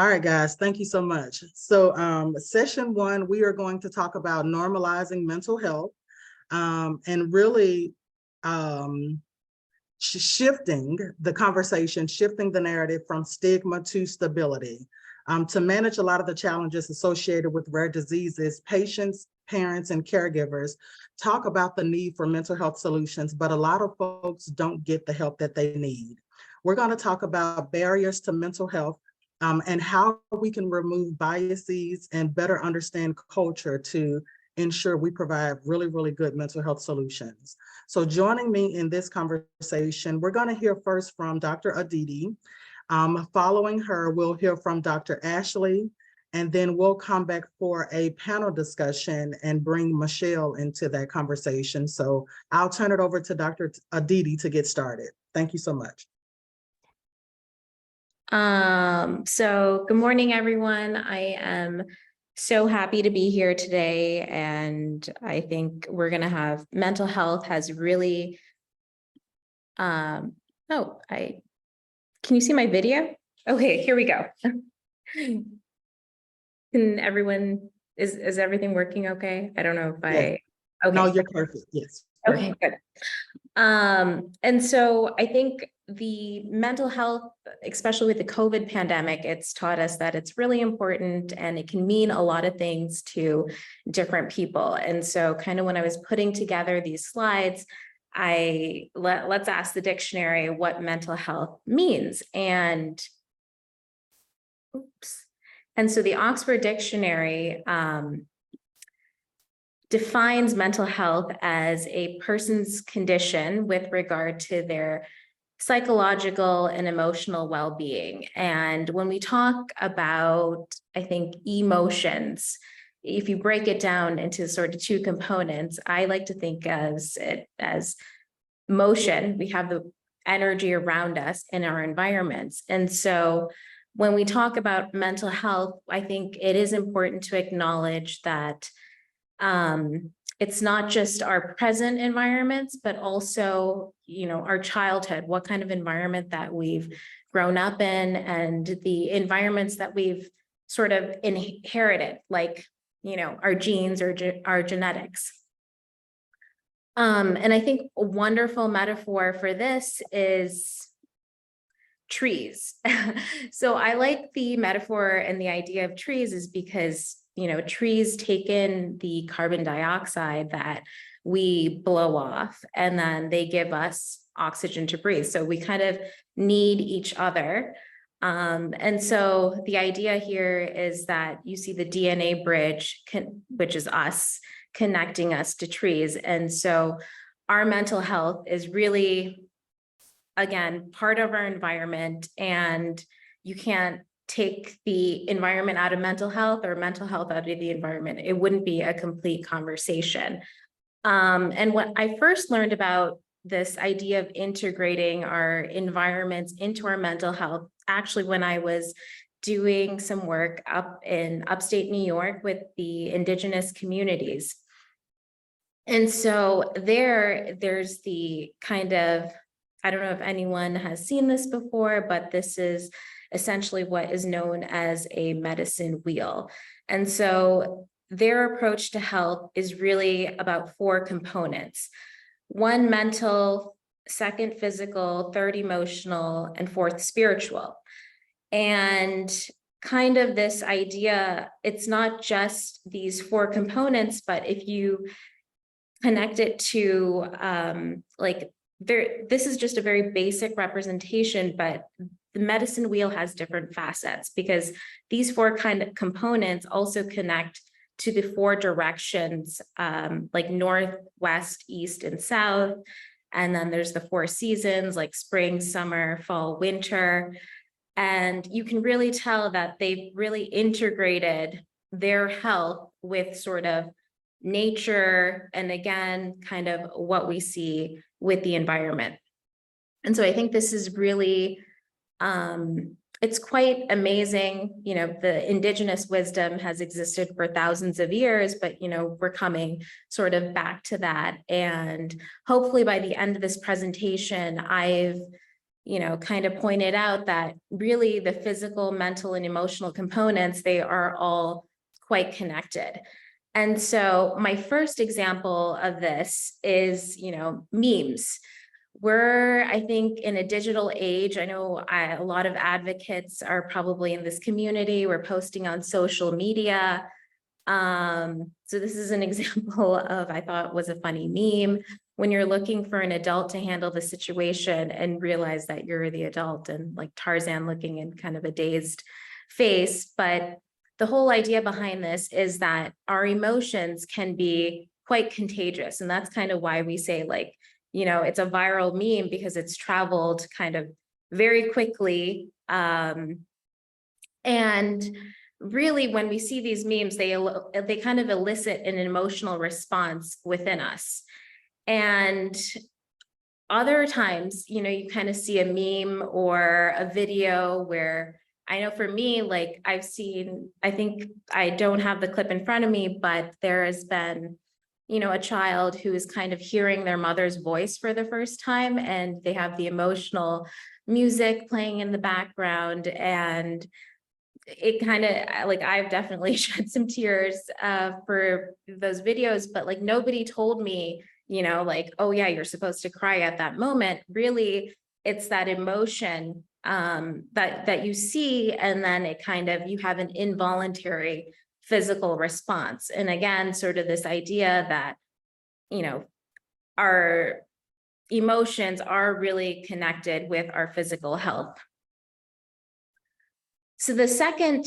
All right, guys, thank you so much. So session one, we are going to talk about normalizing mental health and really shifting the conversation, shifting the narrative from stigma to stability. To manage a lot of the challenges associated with rare diseases, patients, parents, and caregivers talk about the need for mental health solutions, but a lot of folks don't get the help that they need. We're going to talk about barriers to mental health and how we can remove biases and better understand culture to ensure we provide really, really good mental health solutions. So joining me in this conversation, we're going to hear first from Dr. Aditi. Following her, we'll hear from Dr. Ashley, and then we'll come back for a panel discussion and bring Michelle into that conversation. So I'll turn it over to Dr. Aditi to get started. Thank you so much. So good morning, everyone. I am so happy to be here today, and I think we're going to have mental health has really, can you see my video? Okay, here we go. Can everyone, is everything working okay? I don't know if okay. No, you're perfect, yes. Okay, good. And so I think the mental health, especially with the COVID pandemic, it's taught us that it's really important and it can mean a lot of things to different people. And so kind of when I was putting together these slides, let's ask the dictionary what mental health means. And so the Oxford Dictionary defines mental health as a person's condition with regard to their psychological and emotional well-being. And when we talk about, I think, emotions, if you break it down into sort of two components, I like to think as motion. We have the energy around us in our environments. And so when we talk about mental health, I think it is important to acknowledge that it's not just our present environments, but also, our childhood, what kind of environment that we've grown up in, and the environments that we've sort of inherited, like, our genes or our genetics. And I think a wonderful metaphor for this is trees. So I like the metaphor and the idea of trees is because trees take in the carbon dioxide that we blow off, and then they give us oxygen to breathe. So we kind of need each other. And so the idea here is that you see the DNA bridge, which is us, connecting us to trees. And so our mental health is really, again, part of our environment, and you can't take the environment out of mental health or mental health out of the environment. It wouldn't be a complete conversation. And when I first learned about this idea of integrating our environments into our mental health, actually when I was doing some work up in upstate New York with the indigenous communities. And so there's the kind of, I don't know if anyone has seen this before, but this is essentially what is known as a medicine wheel. And so their approach to health is really about 4 components: 1, mental; 2, physical; 3, emotional; and 4, spiritual. And kind of this idea, it's not just these 4 components, but if you connect it to this is just a very basic representation, but the medicine wheel has different facets because these 4 kind of components also connect to the 4 directions, like north, west, east, and south. And then there's the 4 seasons like spring, summer, fall, winter. And you can really tell that they've really integrated their health with sort of nature, and again, kind of what we see with the environment. And so I think this is really, it's quite amazing. The indigenous wisdom has existed for thousands of years, but, we're coming sort of back to that. And hopefully by the end of this presentation, I've kind of pointed out that really the physical, mental, and emotional components, they are all quite connected. And so my first example of this is, memes. We're, I think, in a digital age. I know a lot of advocates are probably in this community. We're posting on social media. So this is an example of, I thought was a funny meme. When you're looking for an adult to handle the situation and realize that you're the adult, and like Tarzan looking in kind of a dazed face. But the whole idea behind this is that our emotions can be quite contagious. And that's kind of why we say, like, it's a viral meme, because it's traveled kind of very quickly. And really, when we see these memes, they kind of elicit an emotional response within us. And other times, you kind of see a meme or a video where, I know for me, like I think I don't have the clip in front of me, but there has been, a child who is kind of hearing their mother's voice for the first time, and they have the emotional music playing in the background. And it kind of, like, I've definitely shed some tears for those videos, but like nobody told me, like, oh yeah, you're supposed to cry at that moment. Really, it's that emotion that you see, and then it kind of, you have an involuntary physical response. And again, sort of this idea that, our emotions are really connected with our physical health. So the second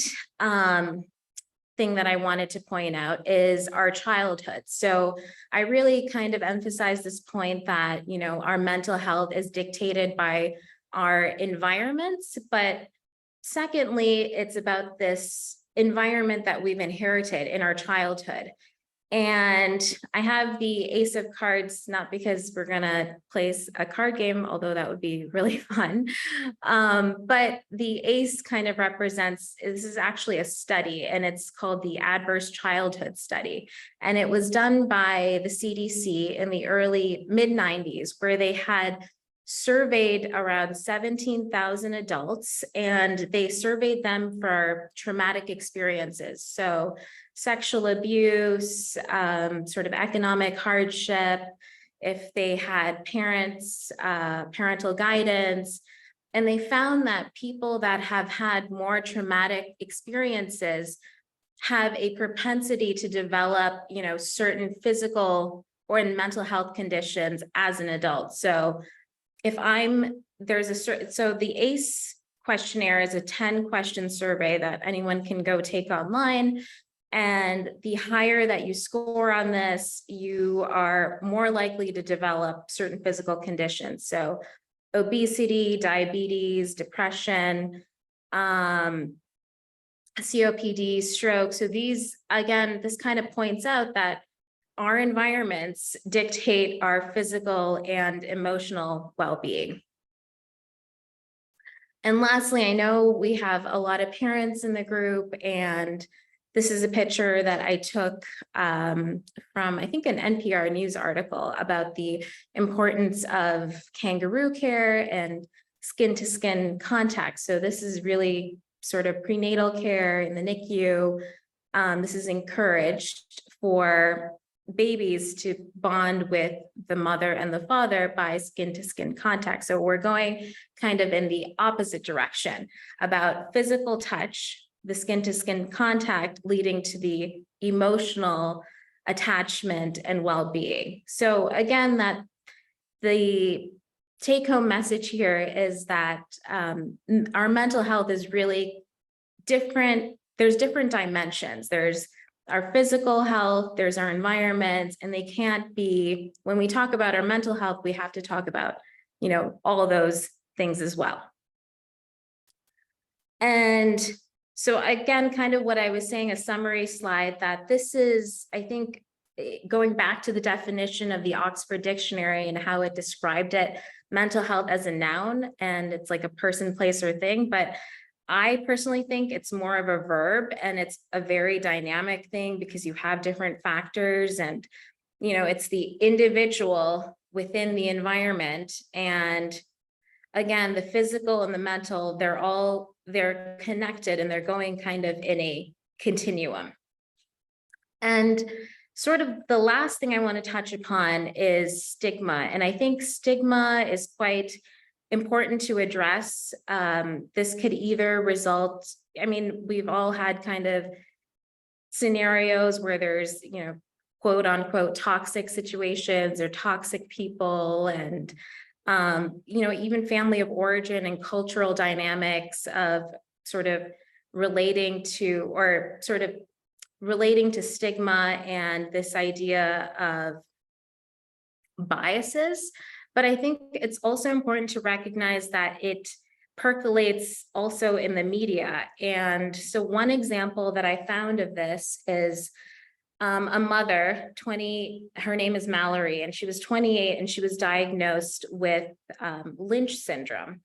thing that I wanted to point out is our childhood. So I really kind of emphasize this point that, our mental health is dictated by our environments, but secondly, it's about this environment that we've inherited in our childhood. And I have the Ace of Cards, not because we're going to play a card game, although that would be really fun. But the Ace kind of represents, this is actually a study, and it's called the Adverse Childhood Study. And it was done by the CDC in the early mid-90s, where they had surveyed around 17,000 adults, and they surveyed them for traumatic experiences. So sexual abuse, sort of economic hardship, if they had parents, parental guidance. And they found that people that have had more traumatic experiences have a propensity to develop, certain physical or mental health conditions as an adult. So if so the ACE questionnaire is a 10-question survey that anyone can go take online. And the higher that you score on this, you are more likely to develop certain physical conditions. So obesity, diabetes, depression, COPD, stroke. So these, again, this kind of points out that our environments dictate our physical and emotional well-being. And lastly, I know we have a lot of parents in the group, and this is a picture that I took from, I think, an NPR news article about the importance of kangaroo care and skin-to-skin contact. So this is really sort of prenatal care in the NICU. This is encouraged for babies to bond with the mother and the father by skin-to-skin contact. So we're going kind of in the opposite direction about physical touch, the skin-to-skin contact leading to the emotional attachment and well-being. So again, that the take-home message here is that our mental health is really different. There's different dimensions. There's our physical health, there's our environment, and they can't be, when we talk about our mental health, we have to talk about, all of those things as well. And so again, kind of what I was saying, a summary slide, that this is, I think, going back to the definition of the Oxford Dictionary and how it described it, mental health as a noun, and it's like a person, place, or thing, but I personally think it's more of a verb, and it's a very dynamic thing because you have different factors, and, it's the individual within the environment, and again, the physical and the mental, they're connected and they're going kind of in a continuum. And sort of the last thing I want to touch upon is stigma. And I think stigma is quite important to address. This could either result, I mean, we've all had kind of scenarios where there's, you know, quote unquote toxic situations or toxic people, and you know, even family of origin and cultural dynamics of sort of relating to stigma and this idea of biases. But I think it's also important to recognize that it percolates also in the media. And so one example that I found of this is a mother, her name is Mallory, and she was 28 and she was diagnosed with Lynch syndrome.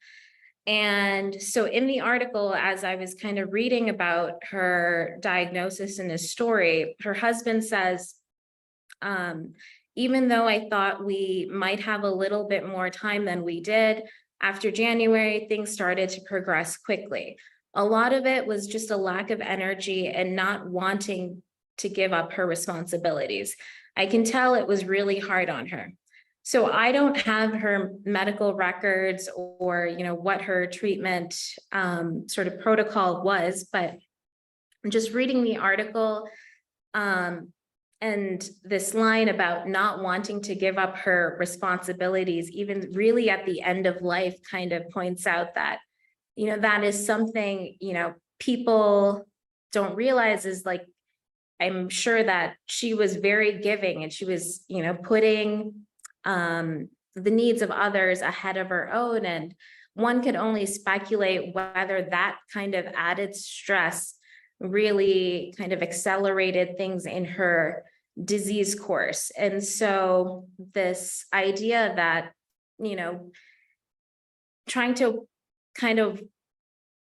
And so in the article, as I was kind of reading about her diagnosis and his story, her husband says, even though I thought we might have a little bit more time than we did, after January, things started to progress quickly. A lot of it was just a lack of energy and not wanting to give up her responsibilities. I can tell it was really hard on her. So I don't have her medical records or, you know, what her treatment sort of protocol was, but just reading the article and this line about not wanting to give up her responsibilities, even really at the end of life, kind of points out that, you know, that is something, you know, people don't realize is like, I'm sure that she was very giving and she was, you know, putting the needs of others ahead of her own. And one could only speculate whether that kind of added stress really kind of accelerated things in her disease course. And so this idea that, you know, trying to kind of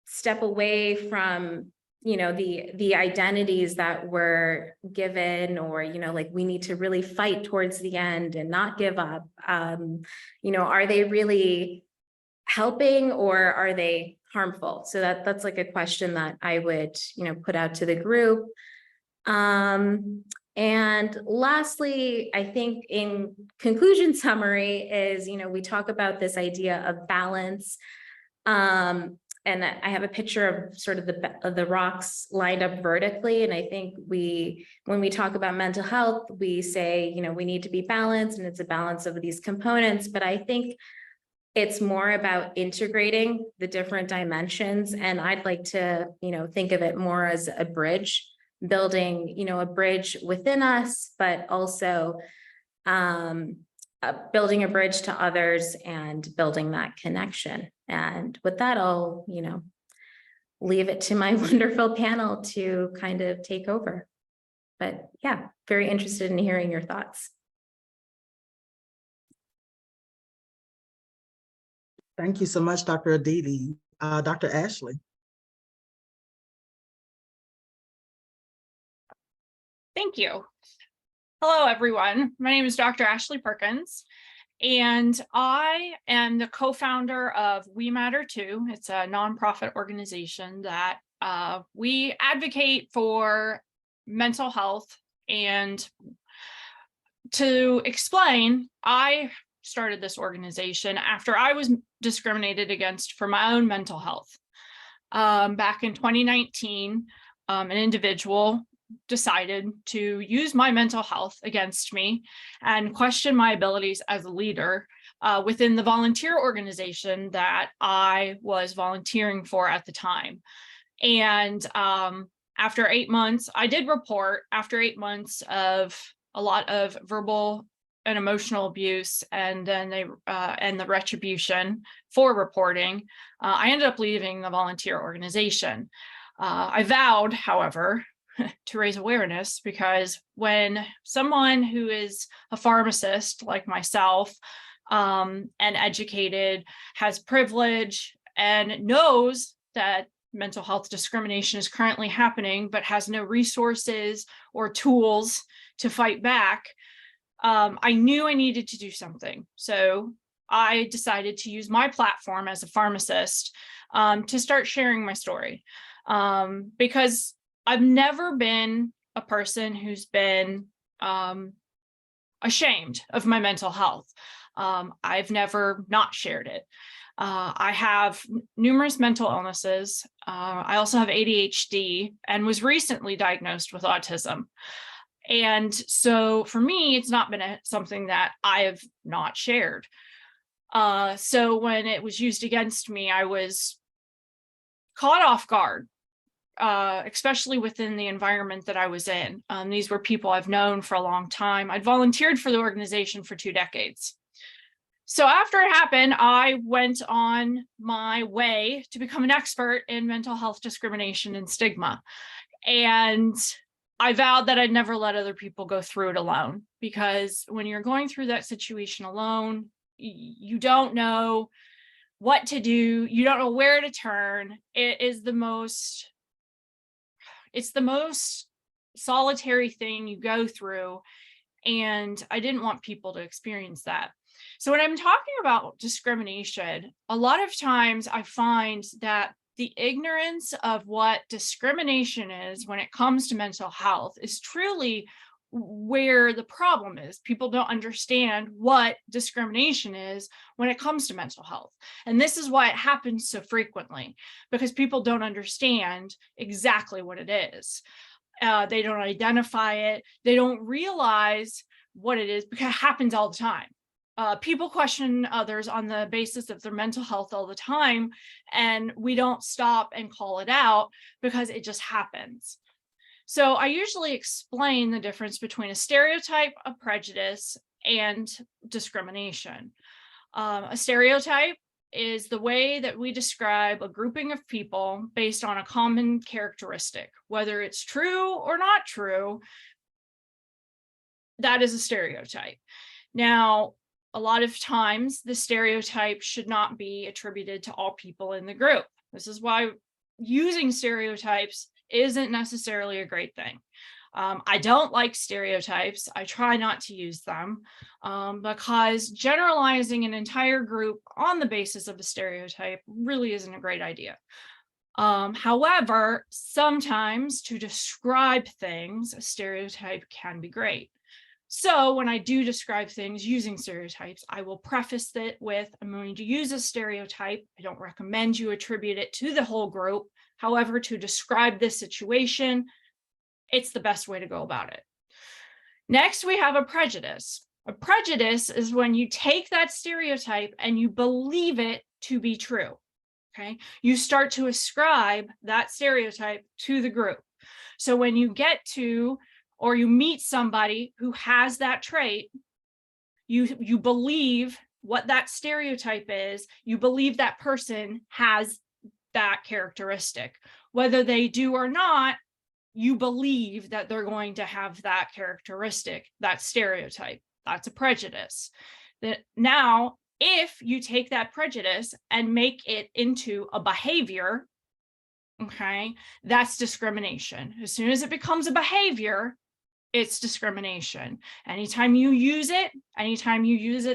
step away from, you know, the identities that were given, or, you know, like we need to really fight towards the end and not give up. You know, are they really helping or are they harmful? So that's like a question that I would, you know, put out to the group. And lastly, I think in conclusion summary is, you know, we talk about this idea of balance. And I have a picture of sort of the rocks lined up vertically. And I think when we talk about mental health, we say, you know, we need to be balanced and it's a balance of these components. But I think it's more about integrating the different dimensions. And I'd like to, you know, think of it more as a bridge, building, you know, a bridge within us, but also building a bridge to others and building that connection. And with that, I'll, you know, leave it to my wonderful panel to kind of take over. But yeah, very interested in hearing your thoughts. Thank you so much, Dr. Aditi. Dr. Ashley. Thank you. Hello, everyone. My name is Dr. Ashley Perkins, and I am the co-founder of We Matter Too. It's a nonprofit organization that we advocate for mental health. And to explain, I started this organization after I was discriminated against for my own mental health. Back in 2019, an individual decided to use my mental health against me and question my abilities as a leader within the volunteer organization that I was volunteering for at the time. And after 8 months, I did report. After 8 months of a lot of verbal and emotional abuse, and then and the retribution for reporting, I ended up leaving the volunteer organization. I vowed, however, to raise awareness, because when someone who is a pharmacist like myself and educated, has privilege, and knows that mental health discrimination is currently happening, but has no resources or tools to fight back, I knew I needed to do something. So I decided to use my platform as a pharmacist to start sharing my story, because I've never been a person who's been ashamed of my mental health. I've never not shared it. I have numerous mental illnesses. I also have ADHD and was recently diagnosed with autism. And so for me, it's not been something that I have not shared. So when it was used against me, I was caught off guard, especially within the environment that I was in. These were people I've known for a long time. I'd volunteered for the organization for 2 decades. So after it happened, I went on my way to become an expert in mental health discrimination and stigma. And I vowed that I'd never let other people go through it alone, because when you're going through that situation alone, you don't know what to do. You don't know where to turn. It's the most solitary thing you go through. And I didn't want people to experience that. So when I'm talking about discrimination, a lot of times I find that the ignorance of what discrimination is when it comes to mental health is truly where the problem is. People don't understand what discrimination is when it comes to mental health. And this is why it happens so frequently, because people don't understand exactly what it is. They don't identify it. They don't realize what it is, because it happens all the time. People question others on the basis of their mental health all the time, and we don't stop and call it out because it just happens. So I usually explain the difference between a stereotype, a prejudice, and discrimination. A stereotype is the way that we describe a grouping of people based on a common characteristic, whether it's true or not true. That is a stereotype. Now, a lot of times the stereotype should not be attributed to all people in the group. This is why using stereotypes isn't necessarily a great thing. I don't like stereotypes. I try not to use them because generalizing an entire group on the basis of a stereotype really isn't a great idea. However, sometimes to describe things, a stereotype can be great. So when I do describe things using stereotypes, I will preface it with, I'm going to use a stereotype. I don't recommend you attribute it to the whole group. However, to describe this situation, it's the best way to go about it. Next, we have a prejudice. A prejudice is when you take that stereotype and you believe it to be true. Okay, you start to ascribe that stereotype to the group. So when you get to or you meet somebody who has that trait, you believe what that stereotype is, you believe that person has that characteristic. Whether they do or not, you believe that they're going to have that characteristic, that stereotype. That's a prejudice. Now, if you take that prejudice and make it into a behavior, okay, that's discrimination. As soon as it becomes a behavior, it's discrimination. Anytime you use it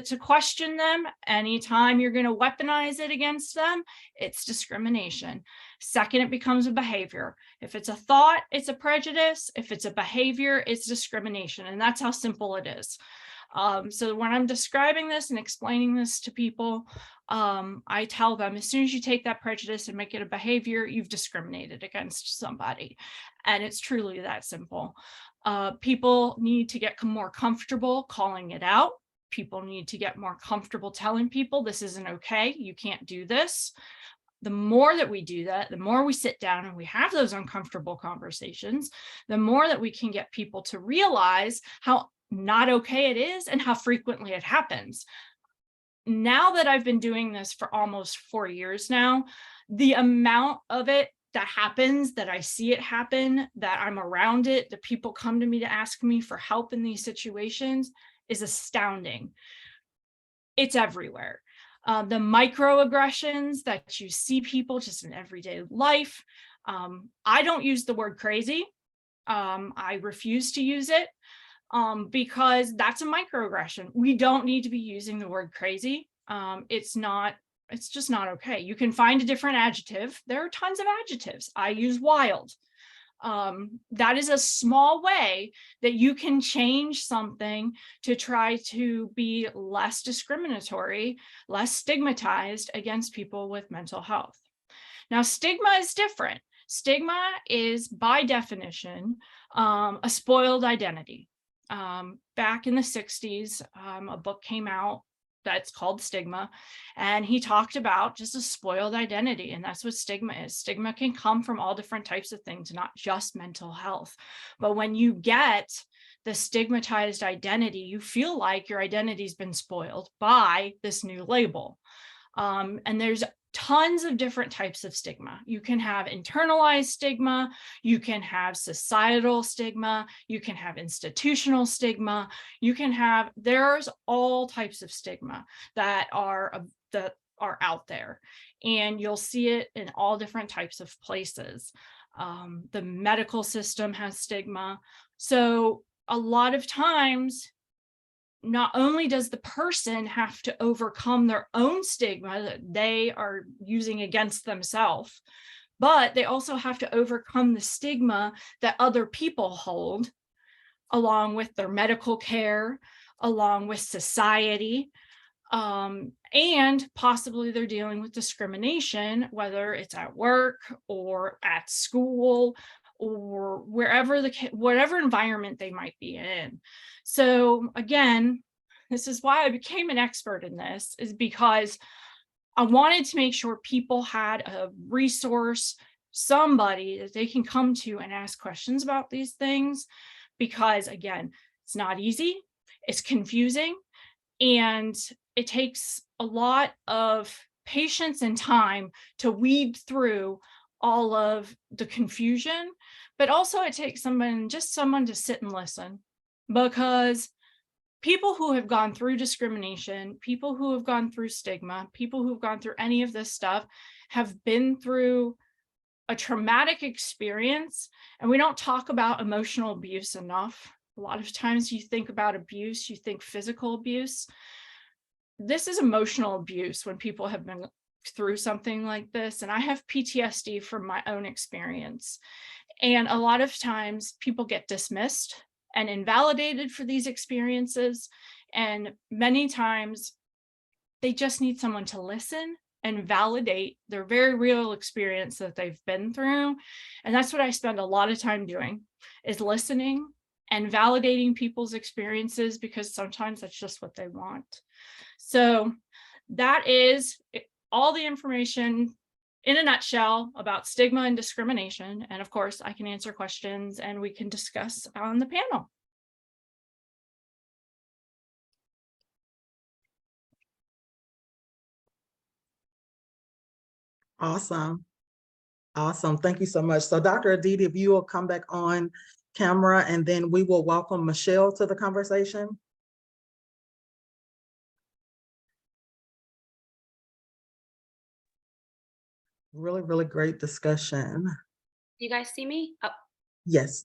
to question them, anytime you're going to weaponize it against them, it's discrimination. Second, it becomes a behavior. If it's a thought, it's a prejudice. If it's a behavior, it's discrimination. And that's how simple it is. So when I'm describing this and explaining this to people, I tell them, as soon as you take that prejudice and make it a behavior, you've discriminated against somebody. And it's truly that simple. People need to get more comfortable calling it out. People need to get more comfortable telling people this isn't okay. You can't do this. The more that we do that, the more we sit down and we have those uncomfortable conversations, the more that we can get people to realize how not okay it is and how frequently it happens. Now that I've been doing this for almost 4 years now, the amount of it that happens, that I see it happen, that I'm around it, that people come to me to ask me for help in these situations is astounding. It's everywhere. The microaggressions that you see people just in everyday life. I don't use the word crazy. I refuse to use it because that's a microaggression. We don't need to be using the word crazy. It's just not okay. You can find a different adjective. There are tons of adjectives. I use wild. That is a small way that you can change something to try to be less discriminatory, less stigmatized against people with mental health. Now, stigma is different. Stigma is, by definition, a spoiled identity. Back in the 60s, a book came out that's called Stigma, and he talked about just a spoiled identity, and that's what stigma is. Stigma can come from all different types of things, not just mental health. But when you get the stigmatized identity, you feel like your identity's been spoiled by this new label. And there's tons of different types of stigma. You can have internalized stigma, you can have societal stigma, you can have institutional stigma, there's all types of stigma that are out there, and you'll see it in all different types of places. The medical system has stigma. So a lot of times, not only does the person have to overcome their own stigma that they are using against themselves, but they also have to overcome the stigma that other people hold, along with their medical care, along with society, and possibly they're dealing with discrimination, whether it's at work or at school or whatever environment they might be in. So again, this is why I became an expert in this, is because I wanted to make sure people had a resource, somebody that they can come to and ask questions about these things, because again, it's not easy, it's confusing, and it takes a lot of patience and time to weed through all of the confusion, but also it takes someone to sit and listen, because people who have gone through discrimination, people who have gone through stigma, people who've gone through any of this stuff have been through a traumatic experience, and we don't talk about emotional abuse enough. A lot of times you think about abuse, you think physical abuse. This is emotional abuse when people have been through something like this. And I have PTSD from my own experience. And a lot of times people get dismissed and invalidated for these experiences. And many times they just need someone to listen and validate their very real experience that they've been through. And that's what I spend a lot of time doing, is listening and validating people's experiences, because sometimes that's just what they want. So that is all the information in a nutshell about stigma and discrimination. And of course, I can answer questions and we can discuss on the panel. Awesome. Awesome. Thank you so much. So Dr. Aditi, if you will come back on camera, and then we will welcome Michelle to the conversation. Really, really great discussion. You guys see me? Oh. Yes.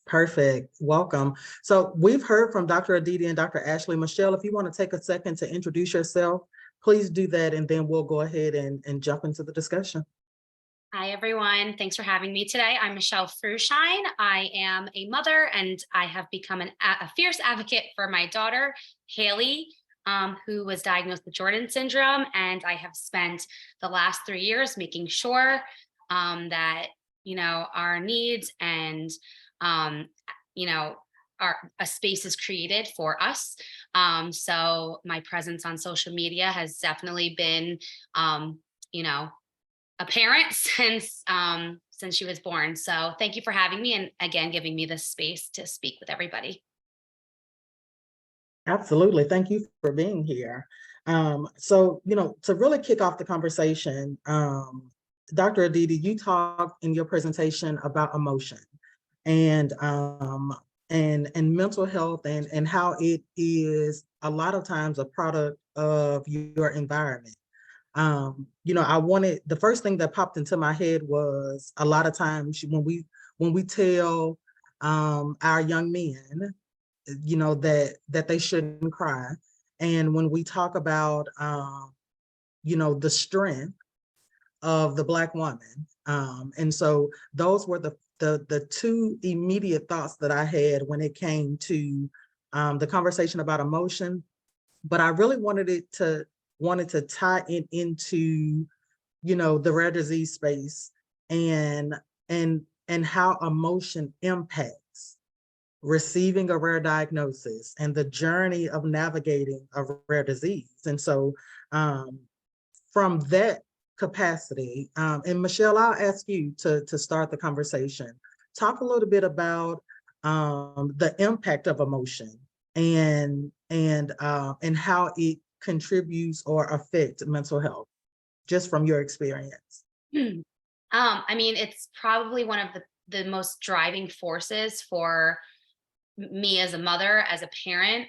Perfect. Welcome. So we've heard from Dr. Aditi and Dr. Ashley. Michelle, if you want to take a second to introduce yourself, please do that, and then we'll go ahead and jump into the discussion. Hi, everyone. Thanks for having me today. I'm Michelle Fruhschien. I am a mother, and I have become a fierce advocate for my daughter, Haley, who was diagnosed with Jordan syndrome. And I have spent the last 3 years making sure that, our needs and, a space is created for us. So my presence on social media has definitely been, apparent since she was born. So thank you for having me, and again, giving me this space to speak with everybody. Absolutely. Thank you for being here. So, to really kick off the conversation, Dr. Aditi, you talked in your presentation about emotion and mental health, and how it is a lot of times a product of your environment. The first thing that popped into my head was a lot of times when we tell our young men, that they shouldn't cry, And when we talk about, you know, the strength of the Black woman, and so those were the two immediate thoughts that I had when it came to the conversation about emotion. But I really wanted to tie it into, you know, the rare disease space and how emotion impacts receiving a rare diagnosis and the journey of navigating a rare disease. And so from that capacity, and Michelle, I'll ask you to start the conversation. Talk a little bit about the impact of emotion and how it contributes or affects mental health, just from your experience. I mean, it's probably one of the most driving forces for me as a mother, as a parent.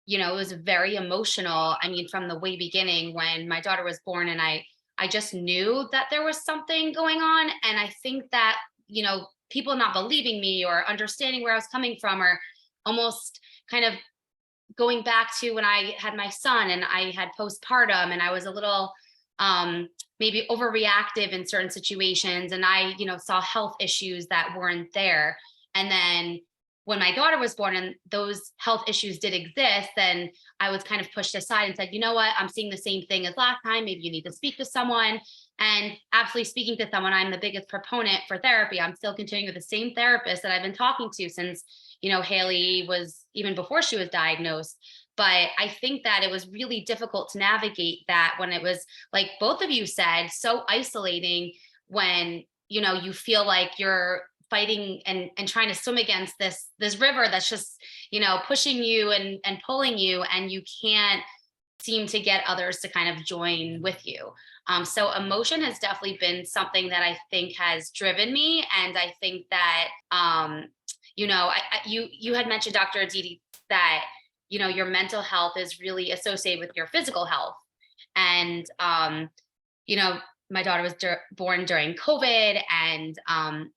You know, it was very emotional. I mean, from the way beginning when my daughter was born, and I just knew that there was something going on. And I think that, you know, people not believing me or understanding where I was coming from, or almost kind of going back to when I had my son and I had postpartum and I was a little maybe overreactive in certain situations, and I, you know, saw health issues that weren't there. And then when my daughter was born and those health issues did exist, then I was kind of pushed aside and said, you know what, I'm seeing the same thing as last time. Maybe you need to speak to someone. And absolutely speaking to someone, I'm the biggest proponent for therapy. I'm still continuing with the same therapist that I've been talking to since, you know, Haley was, even before she was diagnosed. But I think that it was really difficult to navigate that when it was, like both of you said, so isolating, when, you know, you feel like you're fighting and trying to swim against this river that's just, you know, pushing you and pulling you, and you can't seem to get others to kind of join with you. So emotion has definitely been something that I think has driven me. And I think that, you know, you had mentioned, Dr. Aditi, that, you know, your mental health is really associated with your physical health. And, you know, my daughter was born during COVID, and,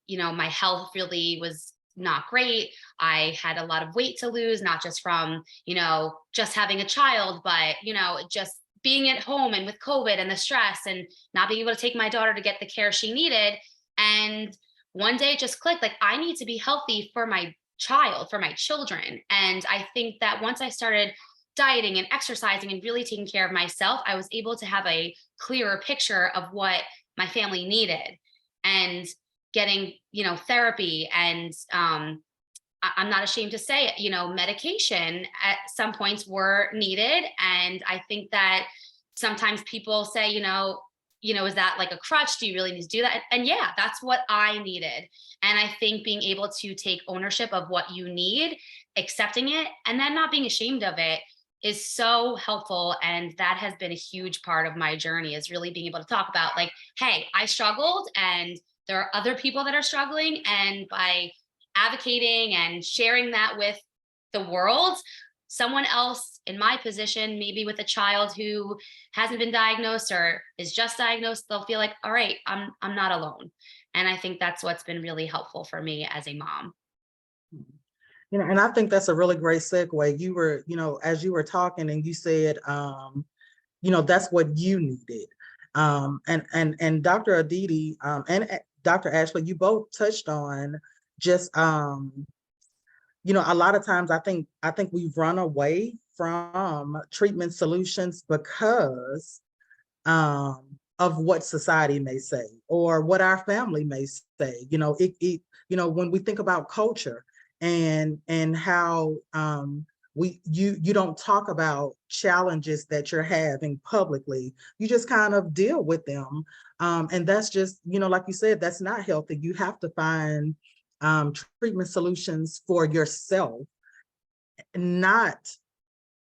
you know, my health really was not great. I had a lot of weight to lose, not just from, you know, just having a child, but, you know, just being at home and with COVID and the stress and not being able to take my daughter to get the care she needed. And one day it just clicked, like, I need to be healthy for my child, for my children. And I think that once I started dieting and exercising and really taking care of myself, I was able to have a clearer picture of what my family needed, and getting, you know, therapy. And I'm not ashamed to say it, you know, medication at some points were needed. And I think that sometimes people say, you know, is that like a crutch? Do you really need to do that? And yeah, that's what I needed. And I think being able to take ownership of what you need, accepting it, and then not being ashamed of it is so helpful. And that has been a huge part of my journey, is really being able to talk about, like, hey, I struggled and there are other people that are struggling. And by advocating and sharing that with the world, someone else in my position, maybe with a child who hasn't been diagnosed or is just diagnosed, they'll feel like, all right, I'm not alone. And I think that's what's been really helpful for me as a mom. You know, and I think that's a really great segue. You were, you know, as you were talking and you said, you know, that's what you needed. And Dr. Aditi and Dr. Ashley, you both touched on just, you know, a lot of times I think we've run away from treatment solutions because of what society may say or what our family may say. You know, you know, when we think about culture and how you don't talk about challenges that you're having publicly, you just kind of deal with them. And that's just, you know, like you said, that's not healthy. You have to find treatment solutions for yourself, not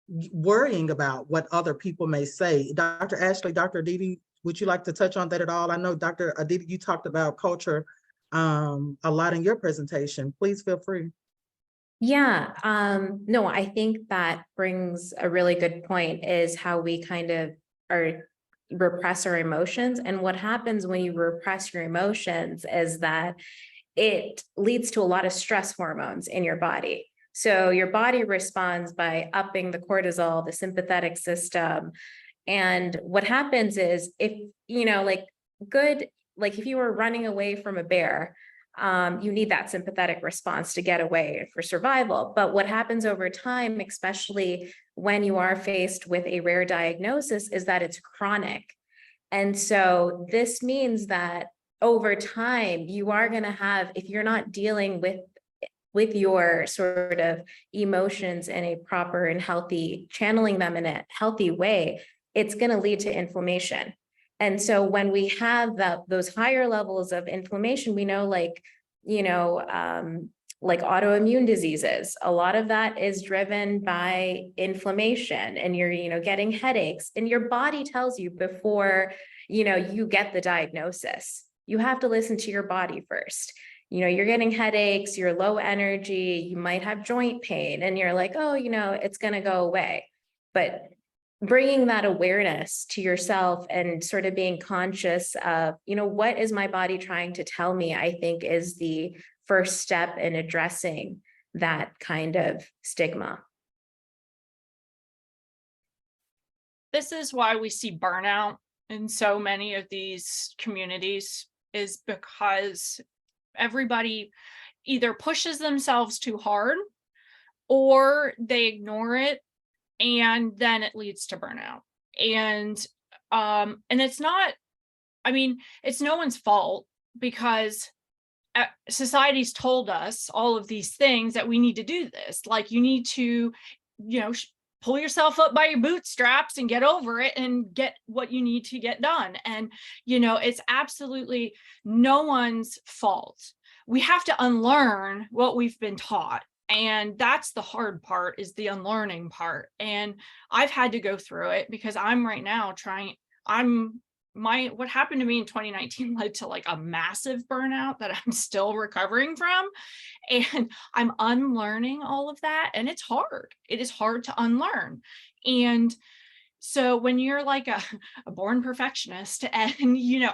worrying about what other people may say. Dr. Ashley, Dr. Aditi, would you like to touch on that at all? I know, Dr. Aditi, you talked about culture a lot in your presentation. Please feel free. Yeah, no, I think that brings a really good point, is how we kind of repress our emotions. And what happens when you repress your emotions is that it leads to a lot of stress hormones in your body. So your body responds by upping the cortisol, the sympathetic system. And what happens is if, if you were running away from a bear, you need that sympathetic response to get away for survival. But what happens over time, especially when you are faced with a rare diagnosis, is that it's chronic. And so this means that over time, you are going to have, if you're not dealing with your sort of emotions in a proper and healthy, channeling them in a healthy way, it's going to lead to inflammation. And so when we have those higher levels of inflammation, we know like autoimmune diseases, a lot of that is driven by inflammation, and you're, getting headaches, and your body tells you before, you get the diagnosis. You have to listen to your body first. You're getting headaches, you're low energy, you might have joint pain, and you're like, oh, it's going to go away. But bringing that awareness to yourself and sort of being conscious of, what is my body trying to tell me, I think is the first step in addressing that kind of stigma. This is why we see burnout in so many of these communities, is because everybody either pushes themselves too hard or they ignore it, and then it leads to burnout. And it's not, it's no one's fault, because society's told us all of these things that we need to do this. Like, you need to, pull yourself up by your bootstraps and get over it and get what you need to get done. And, it's absolutely no one's fault. We have to unlearn what we've been taught. And that's the hard part, is the unlearning part. And I've had to go through it, because I'm right now what happened to me in 2019 led to like a massive burnout that I'm still recovering from. And I'm unlearning all of that. And it's hard. It is hard to unlearn. And so when you're like a born perfectionist and,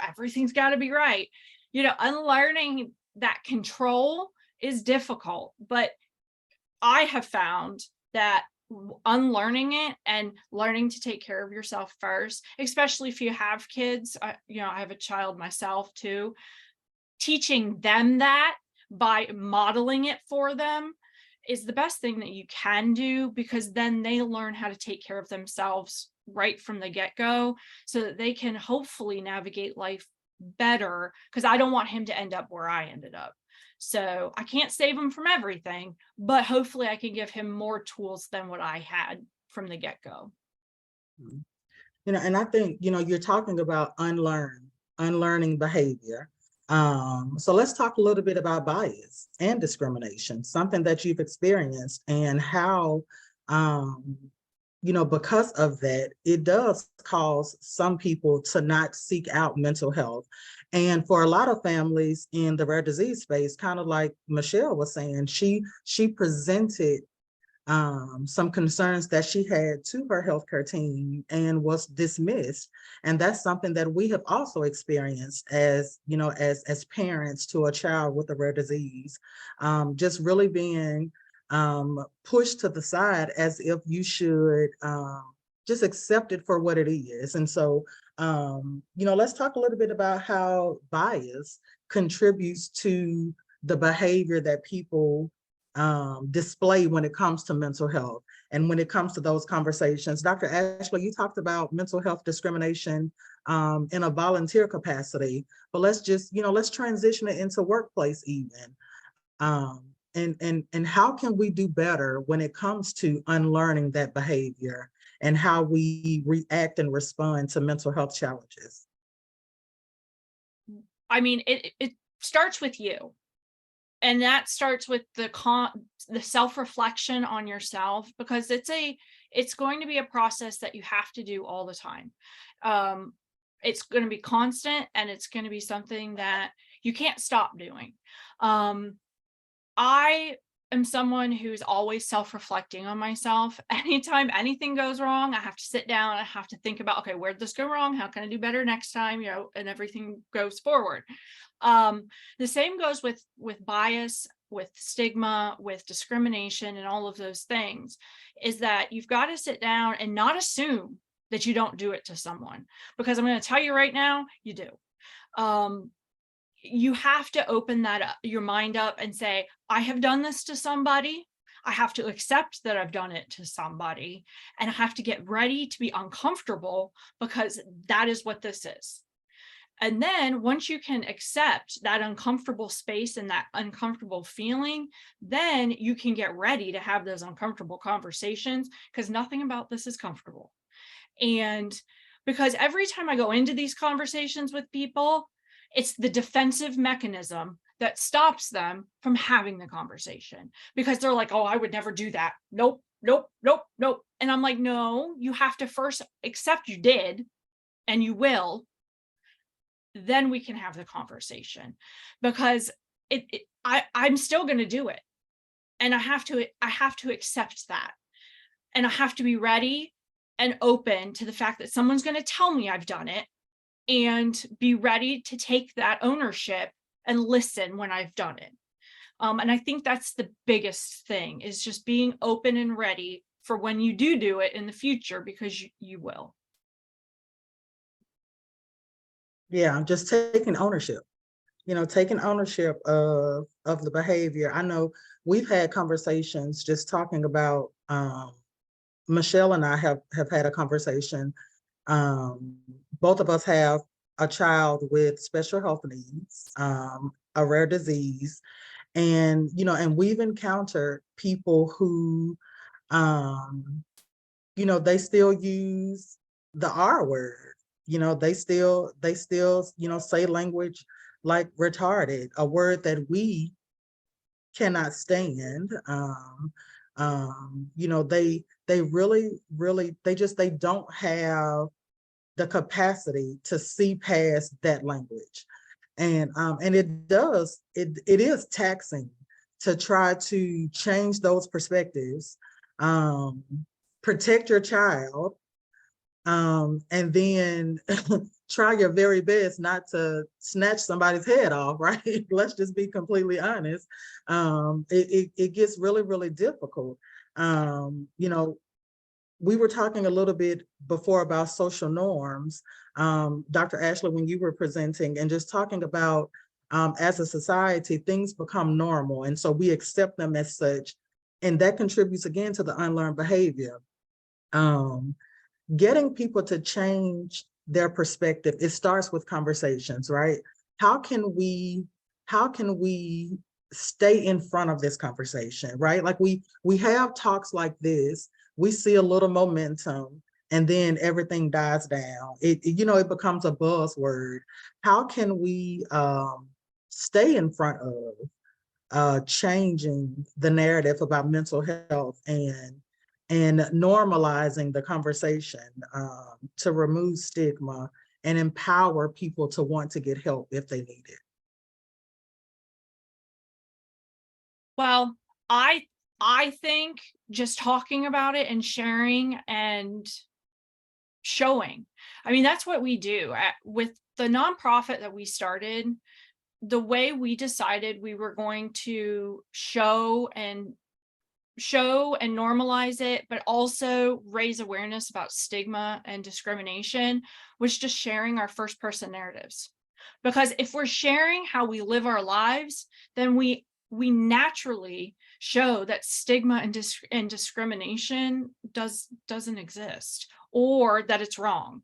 everything's got to be right, unlearning that control is difficult. But I have found that unlearning it and learning to take care of yourself first, especially if you have kids, I have a child myself too, teaching them that by modeling it for them is the best thing that you can do, because then they learn how to take care of themselves right from the get-go, so that they can hopefully navigate life better, because I don't want him to end up where I ended up. So I can't save him from everything, but hopefully I can give him more tools than what I had from the get-go. And I think, you're talking about unlearning behavior. So let's talk a little bit about bias and discrimination, something that you've experienced, and how, because of that, it does cause some people to not seek out mental health. And for a lot of families in the rare disease space, kind of like Michelle was saying, she presented some concerns that she had to her healthcare team and was dismissed. And that's something that we have also experienced as parents to a child with a rare disease, just really being pushed to the side as if you should just accept it for what it is. And so, let's talk a little bit about how bias contributes to the behavior that people display when it comes to mental health. And when it comes to those conversations, Dr. Ashley, you talked about mental health discrimination in a volunteer capacity, but let's just, let's transition it into workplace even. And how can we do better when it comes to unlearning that behavior and how we react and respond to mental health challenges? It starts with you. And that starts with the self-reflection on yourself, because it's going to be a process that you have to do all the time. It's going to be constant, and it's going to be something that you can't stop doing. I am someone who's always self-reflecting on myself. Anytime anything goes wrong, I have to sit down, I have to think about, okay, where'd this go wrong? How can I do better next time? And everything goes forward. The same goes with bias. with stigma, with discrimination, and all of those things, is that you've got to sit down and not assume that you don't do it to someone, because I'm going to tell you right now, you do. You have to open that up, your mind up, and say, I have done this to somebody. I have to accept that I've done it to somebody, and I have to get ready to be uncomfortable, because that is what this is. And then once you can accept that uncomfortable space and that uncomfortable feeling, then you can get ready to have those uncomfortable conversations, because nothing about this is comfortable. And because every time I go into these conversations with people, it's the defensive mechanism that stops them from having the conversation, because they're like, oh, I would never do that. Nope, nope, nope, nope. And I'm like, no, you have to first accept you did, and you will. Then we can have the conversation, because I'm still going to do it. And I have to accept that. And I have to be ready and open to the fact that someone's going to tell me I've done it, and be ready to take that ownership and listen when I've done it. And I think that's the biggest thing, is just being open and ready for when you do it in the future, because you will. Yeah, just taking ownership, taking ownership of the behavior. I know we've had conversations just talking about, Michelle and I have had a conversation. Both of us have a child with special health needs, a rare disease. And, and we've encountered people who, they still use the R word. They still, say language like retarded, a word that we cannot stand. They really, they don't have the capacity to see past that language. And it is taxing to try to change those perspectives, protect your child, and then try your very best not to snatch somebody's head off, right? Let's just be completely honest. It gets really, really difficult. We were talking a little bit before about social norms, Dr. Ashley, when you were presenting, and just talking about, as a society, things become normal. And so we accept them as such. And that contributes again to the unlearned behavior. Getting people to change their perspective, it starts with conversations, right? How can we stay in front of this conversation, right? Like we have talks like this, we see a little momentum, and then everything dies down. It becomes a buzzword. How can we stay in front of changing the narrative about mental health and normalizing the conversation, to remove stigma and empower people to want to get help if they need it? Well, I think just talking about it and sharing and showing. I mean, that's what we do. With the nonprofit that we started, the way we decided we were going to show and normalize it, but also raise awareness about stigma and discrimination, was just sharing our first person narratives. Because if we're sharing how we live our lives, then we naturally show that stigma and discrimination doesn't exist, or that it's wrong,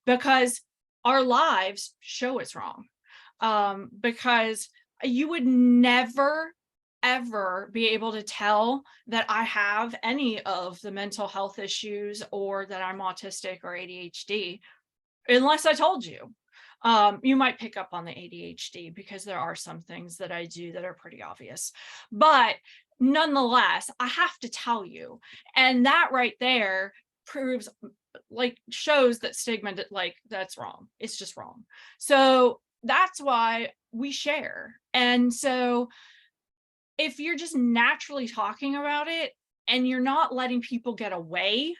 because our lives show it's wrong. Because you would never ever be able to tell that I have any of the mental health issues, or that I'm autistic or ADHD, unless I told you. You might pick up on the ADHD, because there are some things that I do that are pretty obvious, but nonetheless, I have to tell you. And that right there shows that stigma, that's wrong. It's just wrong. So that's why we share. And so if you're just naturally talking about it, and you're not letting people get away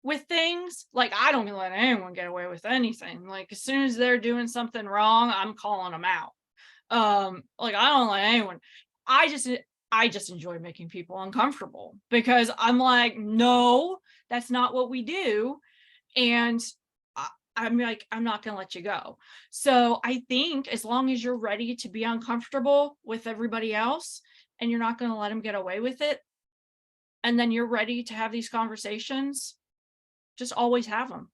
with things, like I don't let anyone get away with anything. Like as soon as they're doing something wrong, I'm calling them out. I don't let anyone. I just enjoy making people uncomfortable because I'm like, no, that's not what we do. And I'm like, I'm not going to let you go. So I think as long as you're ready to be uncomfortable with everybody else and you're not going to let them get away with it, and then you're ready to have these conversations, just always have them.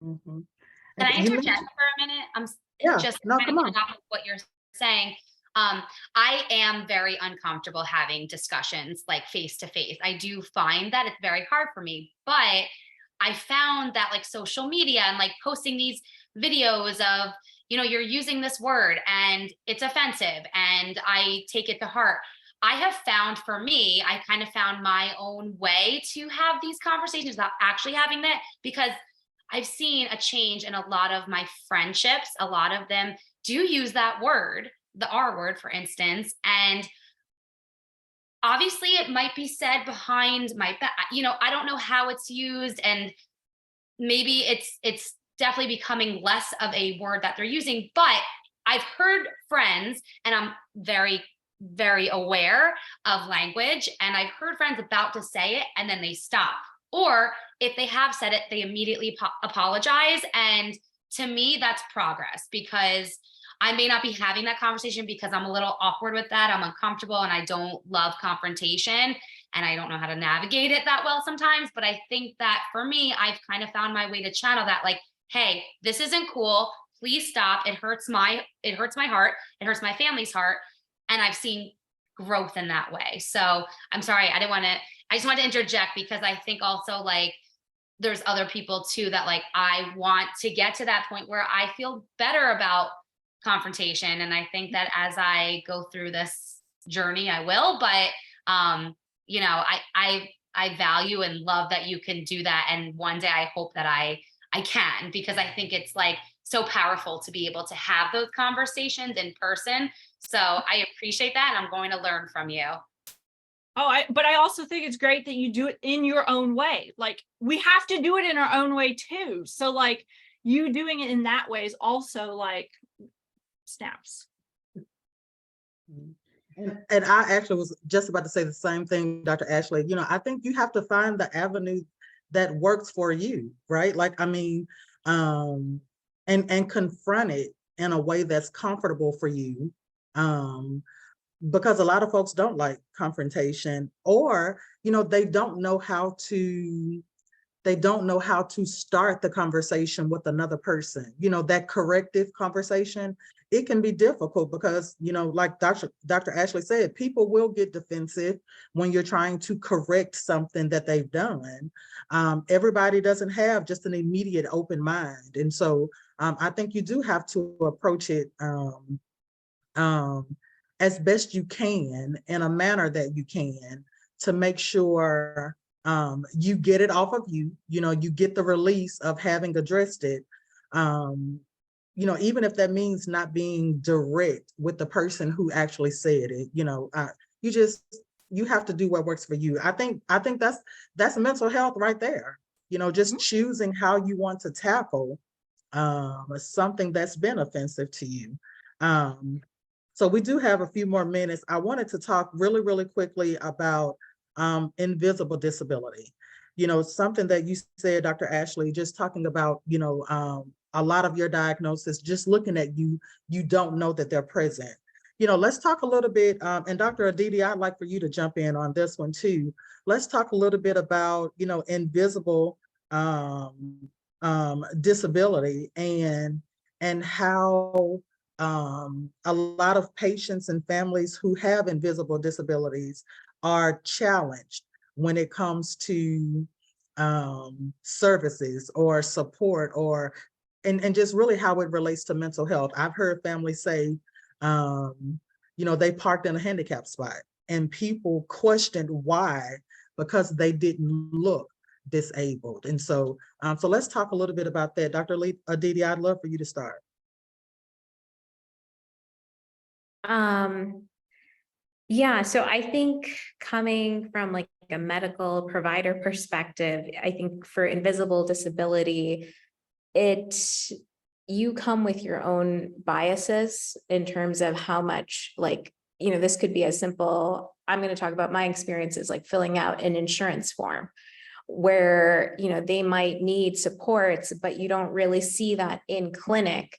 Mhm. Can I You interject mentioned- for a minute? I'm Yeah, just no, kind of come on. going off of what you're saying. I am very uncomfortable having discussions like face to face. I do find that it's very hard for me, but I found that like social media and like posting these videos of, you know, you're using this word and it's offensive and I take it to heart. I have found for me, I kind of found my own way to have these conversations without actually having that, because I've seen a change in a lot of my friendships. A lot of them do use that word, the R word, for instance. And obviously it might be said behind my back. You know, I don't know how it's used, and maybe it's definitely becoming less of a word that they're using, but I've heard friends, and I'm very, very aware of language, and I've heard friends about to say it and then they stop. Or if they have said it, they immediately apologize. And to me, that's progress, because I may not be having that conversation because I'm a little awkward with that. I'm uncomfortable and I don't love confrontation and I don't know how to navigate it that well sometimes. But I think that for me, I've kind of found my way to channel that, like, hey, this isn't cool. Please stop. It hurts my heart. It hurts my family's heart. And I've seen growth in that way. So I'm sorry, I just wanted to interject, because I think also like there's other people too that like I want to get to that point where I feel better about confrontation. And I think that as I go through this journey, I will. But you know, I value and love that you can do that. And one day I hope that I can, because I think it's like so powerful to be able to have those conversations in person. So I appreciate that, and I'm going to learn from you. But I also think it's great that you do it in your own way. Like, we have to do it in our own way too. So like, you doing it in that way is also like snaps. And I actually was just about to say the same thing, Dr. Ashley. You know, I think you have to find the avenue that works for you, right? Like, I mean, and confront it in a way that's comfortable for you. Because a lot of folks don't like confrontation, or, you know, they don't know how to start the conversation with another person. You know, that corrective conversation, it can be difficult because, you know, like Dr. Ashley said, people will get defensive when you're trying to correct something that they've done. Everybody doesn't have just an immediate open mind. And so I think you do have to approach it as best you can, in a manner that you can, to make sure you get it off of you, you know, you get the release of having addressed it. You know, even if that means not being direct with the person who actually said it, you know, you have to do what works for you. I think that's mental health right there. You know, just choosing how you want to tackle something that's been offensive to you. So we do have a few more minutes. I wanted to talk really, really quickly about invisible disability. You know, something that you said, Dr. Ashley, just talking about, you know, a lot of your diagnosis, just looking at you, you don't know that they're present. You know, let's talk a little bit, and Dr. Aditi, I'd like for you to jump in on this one too. Let's talk a little bit about, you know, invisible disability, and how a lot of patients and families who have invisible disabilities are challenged when it comes to services or support, or and just really how it relates to mental health. I've heard families say, you know, they parked in a handicap spot and people questioned why, because they didn't look disabled. And so, so let's talk a little bit about that. Dr. Aditi, I'd love for you to start. Yeah, so I think coming from like a medical provider perspective, I think for invisible disability, you come with your own biases in terms of how much like this could be as simple, I'm going to talk about my experiences, like filling out an insurance form where, they might need supports, but you don't really see that in clinic.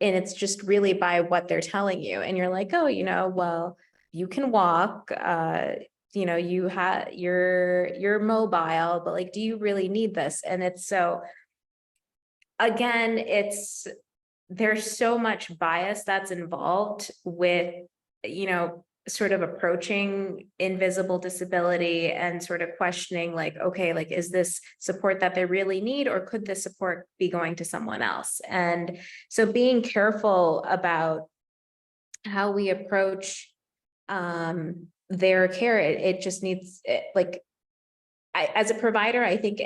And it's just really by what they're telling you. And you're like, oh, well, you can walk, you're mobile, but like, do you really need this? And it's so, again, there's so much bias that's involved with, sort of approaching invisible disability and sort of questioning like, okay, like, is this support that they really need, or could this support be going to someone else? And so being careful about how we approach their care, it just needs, as a provider, I think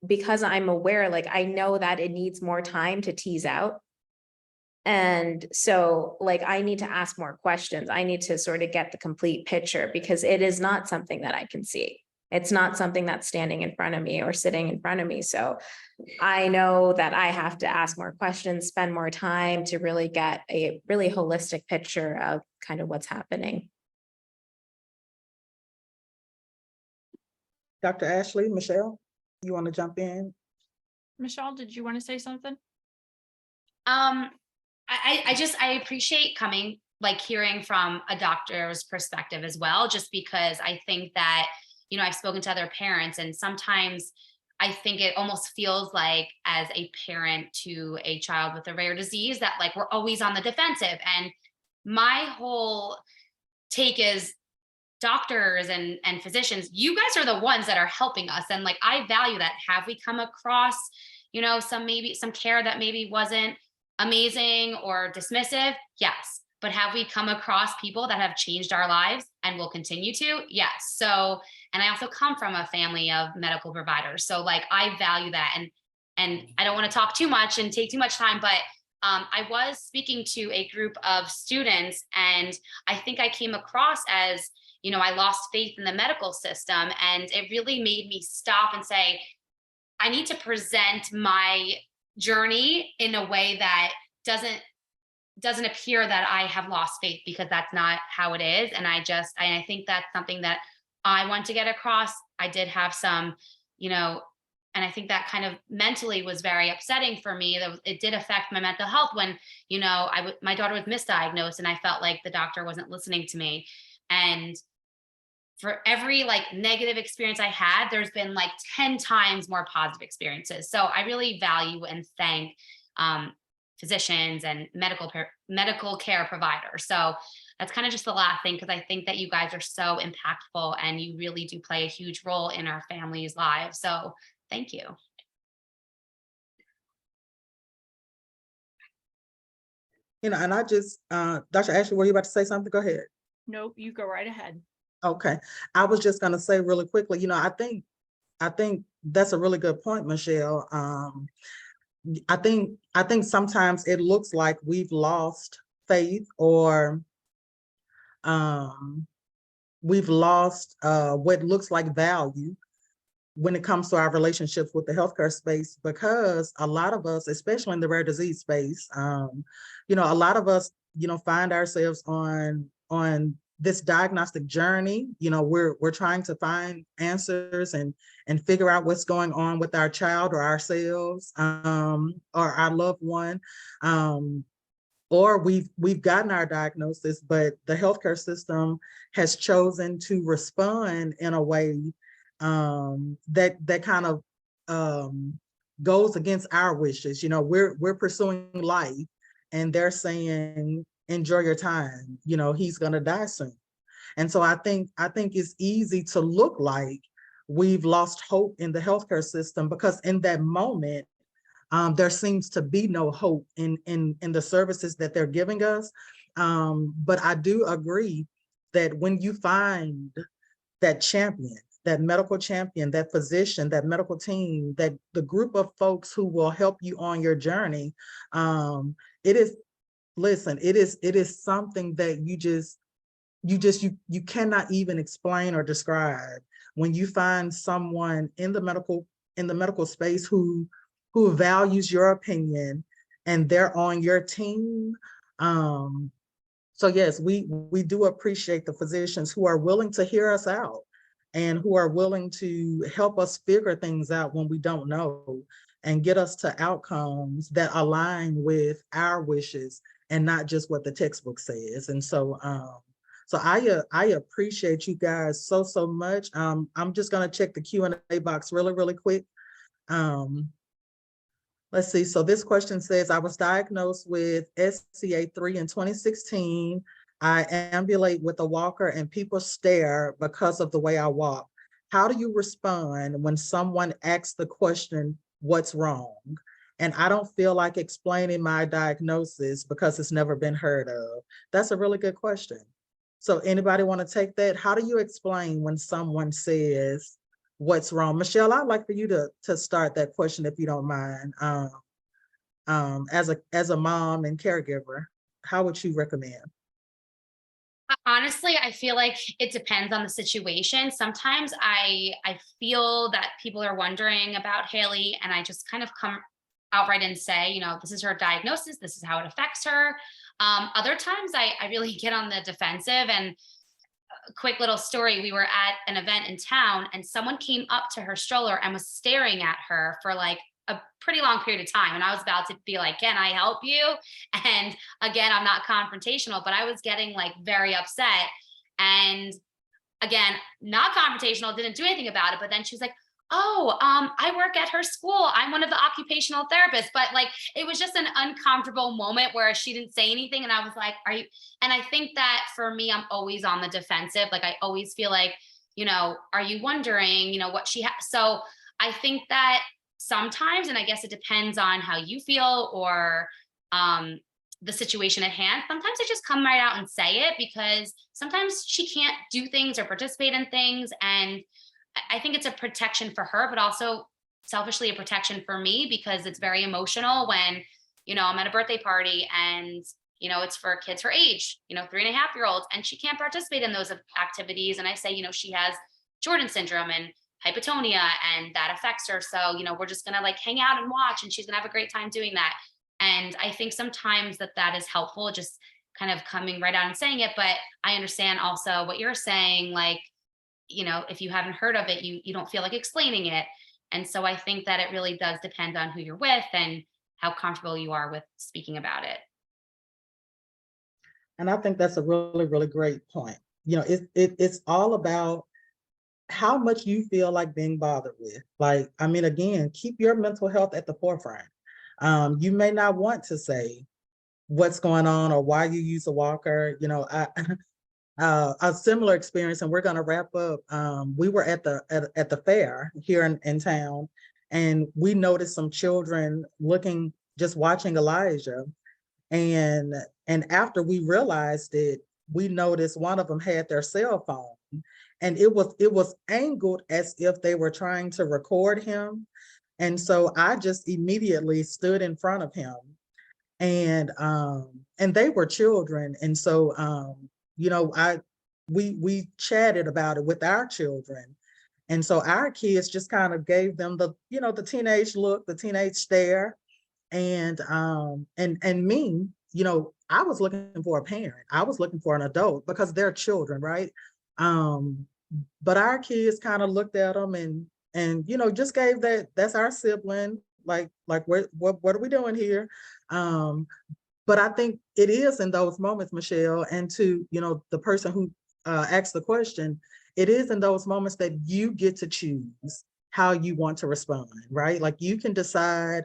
because I'm aware, like, I know that it needs more time to tease out. And so like, I need to ask more questions. I need to sort of get the complete picture, because it is not something that I can see. It's not something that's standing in front of me or sitting in front of me. So I know that I have to ask more questions, spend more time to really get a really holistic picture of kind of what's happening. Dr. Ashley, Michelle, you want to jump in? Michelle, did you want to say something? I appreciate hearing from a doctor's perspective as well, just because I think that, I've spoken to other parents, and sometimes I think it almost feels like, as a parent to a child with a rare disease, that like we're always on the defensive. And my whole take is, doctors and physicians, you guys are the ones that are helping us. And like, I value that. Have we come across, some care that maybe wasn't amazing or dismissive? Yes. But have we come across people that have changed our lives and will continue to? Yes. So, and I also come from a family of medical providers. So like, I value that. And I don't want to talk too much and take too much time, but I was speaking to a group of students, and I think I came across as, I lost faith in the medical system, and it really made me stop and say, I need to present my journey in a way that doesn't appear that I have lost faith, because that's not how it is. And I think that's something that I want to get across. I did have some, and I think that kind of mentally was very upsetting for me. It did affect my mental health when, my daughter was misdiagnosed, and I felt like the doctor wasn't listening to me. And for every like negative experience I had, there's been like 10 times more positive experiences. So I really value and thank physicians and medical care providers. So that's kind of just the last thing, because I think that you guys are so impactful, and you really do play a huge role in our families' lives. So thank you. And I just, Dr. Ashley, were you about to say something? Go ahead. Nope, you go right ahead. Okay, I was just going to say really quickly, I think that's a really good point, Michelle. I think sometimes it looks like we've lost faith, or we've lost what looks like value when it comes to our relationships with the healthcare space, because a lot of us, especially in the rare disease space, a lot of us, find ourselves on this diagnostic journey. We're trying to find answers and figure out what's going on with our child or ourselves, or our loved one, or we've gotten our diagnosis, but the healthcare system has chosen to respond in a way that kind of goes against our wishes. We're pursuing life, and they're saying, enjoy your time, he's gonna die soon. And so I think it's easy to look like we've lost hope in the healthcare system, because in that moment, there seems to be no hope in the services that they're giving us. But I do agree that when you find that champion, that medical champion, that physician, that medical team, that the group of folks who will help you on your journey, it is something that you cannot even explain or describe. When you find someone in the medical space who values your opinion, and they're on your team, So yes, we do appreciate the physicians who are willing to hear us out and who are willing to help us figure things out when we don't know and get us to outcomes that align with our wishes and not just what the textbook says. And so I appreciate you guys so much. I'm just gonna check the Q&A box really quick. Let's see, so this question says, I was diagnosed with SCA3 in 2016. I ambulate with a walker and people stare because of the way I walk. How do you respond when someone asks the question, what's wrong? And I don't feel like explaining my diagnosis because it's never been heard of. That's a really good question. So anybody want to take that? How do you explain when someone says, what's wrong? Michelle, I'd like for you to start that question if you don't mind. As a mom and caregiver, how would you recommend? Honestly, I feel like it depends on the situation. Sometimes I feel that people are wondering about Haley, and I just kind of come outright and say, this is her diagnosis, this is how it affects her. Other times I really get on the defensive. And a quick little story, we were at an event in town and someone came up to her stroller and was staring at her for like a pretty long period of time. And I was about to be like, can I help you? And again, I'm not confrontational, but I was getting like very upset. And again, not confrontational, didn't do anything about it. But then she was like, oh, I work at her school. I'm one of the occupational therapists. But like, it was just an uncomfortable moment where she didn't say anything. And I was like, are you? And I think that for me, I'm always on the defensive. Like, I always feel like, are you wondering, what she has? So I think that sometimes, and I guess it depends on how you feel or the situation at hand, sometimes I just come right out and say it because sometimes she can't do things or participate in things. And I think it's a protection for her, but also selfishly a protection for me because it's very emotional when, I'm at a birthday party and, it's for kids her age, 3.5-year-olds, and she can't participate in those activities. And I say, she has Jordan syndrome and hypotonia and that affects her. So, we're just going to like hang out and watch and she's going to have a great time doing that. And I think sometimes that is helpful, just kind of coming right out and saying it. But I understand also what you're saying, like, if you haven't heard of it, you don't feel like explaining it. And so I think that it really does depend on who you're with and how comfortable you are with speaking about it. And I think that's a really great point. It's all about how much you feel like being bothered with. Like, I mean, again, keep your mental health at the forefront. You may not want to say what's going on or why you use a walker. A similar experience, and we're going to wrap up. We were at the fair here in town, and we noticed some children just watching Elijah. And after we realized it, we noticed one of them had their cell phone, and it was angled as if they were trying to record him. And so I just immediately stood in front of him, and they were children, and so we chatted about it with our children. And so our kids just kind of gave them the teenage look, the teenage stare. And me, I was looking for a parent. I was looking for an adult because they're children, right? But our kids kind of looked at them and just gave that's our sibling. Like what are we doing here? But I think it is in those moments, Michelle, and to the person who asked the question, it is in those moments that you get to choose how you want to respond, right? Like you can decide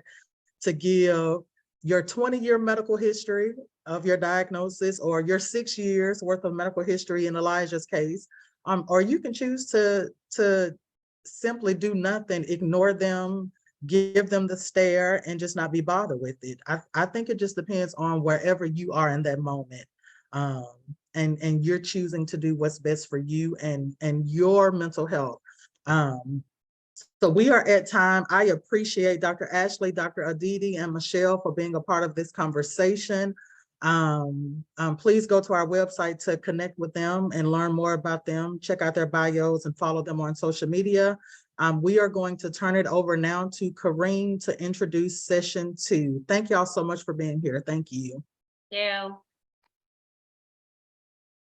to give your 20-year medical history of your diagnosis or your 6 years worth of medical history in Elijah's case, or you can choose to simply do nothing, ignore them, give them the stare and just not be bothered with it. I think it just depends on wherever you are in that moment. And you're choosing to do what's best for you and your mental health. So we are at time. I appreciate Dr. Ashley, Dr. Aditi, and Michelle for being a part of this conversation. Please go to our website to connect with them and learn more about them. Check out their bios and follow them on social media. We are going to turn it over now to Kareem to introduce session 2. Thank y'all so much for being here. Thank you. Thank you.